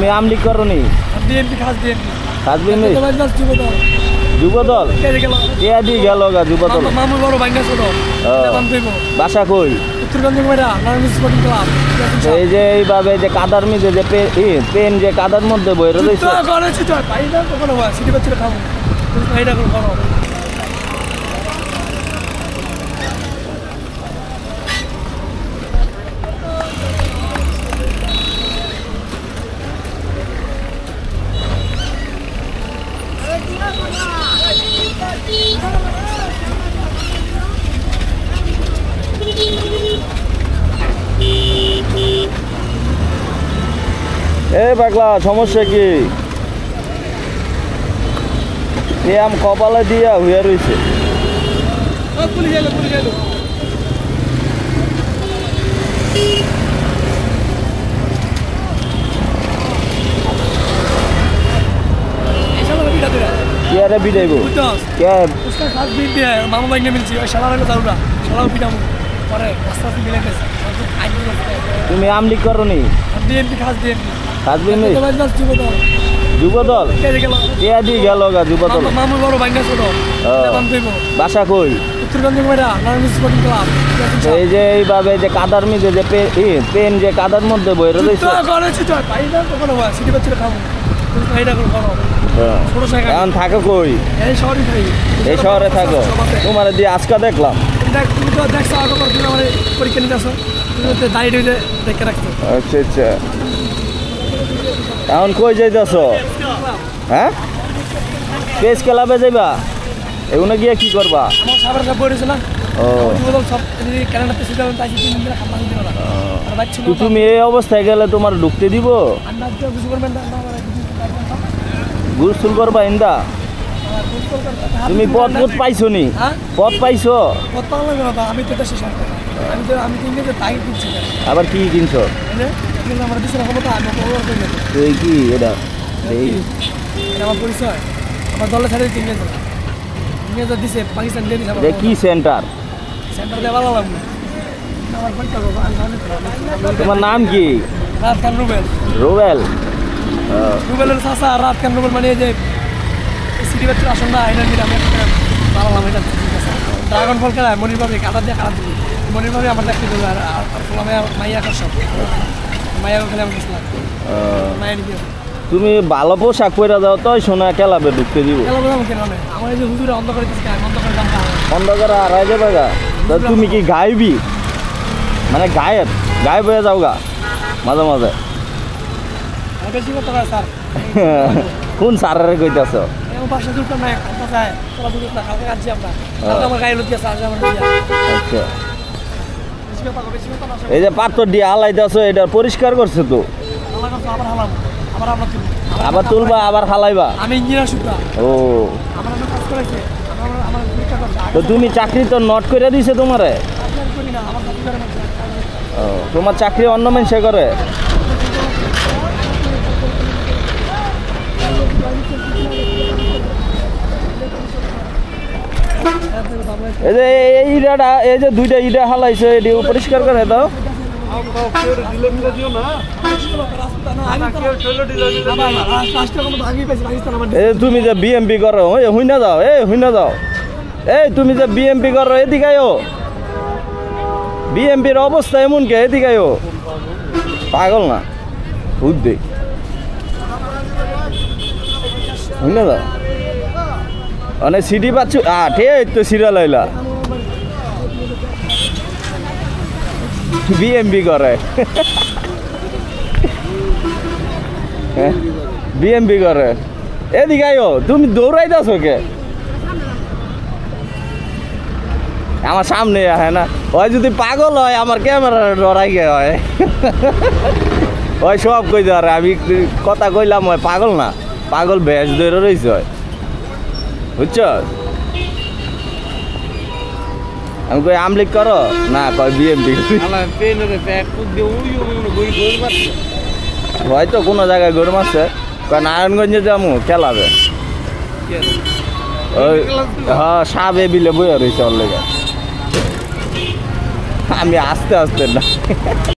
তুমি আমলিক করো নি? খাস বিএনপি যুবদল কে দি গেল গা যুবদল বাসা কই? এই যে এইভাবে যে কাদার মিজে যে পেন যে কাদার মধ্যে বই রয়েছে এ পাগলা সমস্যা কি? আম কপালে দিয়া হইয়া রয়েছে। কি আরে বিদাইব কে মামা বাইক মিলছি ওই শালার যাওরা শালাও পিটামু পরে রাস্তা মিলে গেছে। তুমি আমলিক করো নি? খাস বিএনপি যুবদল কে দি গেল গা যুবদল মামু বড় বাইক বাসা কই? এই যে এইভাবে যে কাদার মিজে যে পেন যে কাদার মধ্যে বই রয়েছে এখন থাকো কই? এই শহরে থাকো? তোমার দিয়ে আজকে দেখলাম। আচ্ছা আচ্ছা এখন কই যাইতেছ? হ্যাঁ পেস ক্লাবে যাইবা? এগুলো গিয়ে কি করবা? তুমি এই অবস্থায় গেলে তোমার ঢুকতে দিব? গোসল করবা ইন্দা? তুমি পথ পাইছো নি? পথ পাইছো? আবার কি কিনছো? কি এটা কি সেন্টার? তোমার নাম কি? রুবেল। রুবেলের চাচা রাত খান রুবেল মানে যে সিটি বাচ্চার আসন না এটা আমি বানালাম। এটা ড্রাগন ফল খেলায় মনির ভাবে কাদা দিয়ে খারাপ দিবি মনির ভাবে আমার দেখতে দেবে। আর মাইয়া সব মাইয়া খেলে আমি গেছিলাম মায়ের নিয়ে। তুমি ভালো পোশাক পরে যাও তো সোনা খেলাবে ঢুকতে দিব? আমার এই যে হুজুরে অন্ধকার অন্ধকারে আড়াই যাবে গা। তুমি কি গাইবি মানে গায়েব হয়ে যাও গা মাঝে মাঝে? কোন স্যারের কইতাছ? এই যে পাথর দিয়ে হালাইতেছ এটা পরিষ্কার করছে তো? আবার তুলবা আবার হালাইবা? ও তো তুমি চাকরি তো নট করে দিছে তোমারে? তোমার চাকরি অন্য মানুষে করে? এই যে এই ইটাটা এই যে দুইটা ইটা হালাইছে এটি পরিষ্কার করে দাও। তুমি যে বিএমপি করো হুই না যাও এই তুমি যে বিএমপি করো এদিকে আয়ো। বিএমপির অবস্থা এমন কে? এদিকে আয়ো পাগল না বুদ্ধি হুই না যাও অনেক সিটি পাচ্ছ ঠিক তো সিরিয়াল আইলা বিএমপি করে বিএমপি করে এদিকে আয়ো। তুমি দৌড়াইতেছ কে? আমার সামনে হয় না ওই যদি পাগল হয় আমার ক্যামেরা ডরাই গে হয় ওই সব কই ধরে আমি কথা কইলাম ওই পাগল না পাগল ভেজ ধরে রয়েছে হয় বুঝছ? আমি কই আমলিক করো না কয় বিএমপি হয়তো কোনো জায়গায় গরু মারছে কয় নারায়ণগঞ্জে যাবো খেলাবে ওই হ্যাঁ সাবে বিলে বইয়া রয়েছে ওর লেগে আমি আস্তে না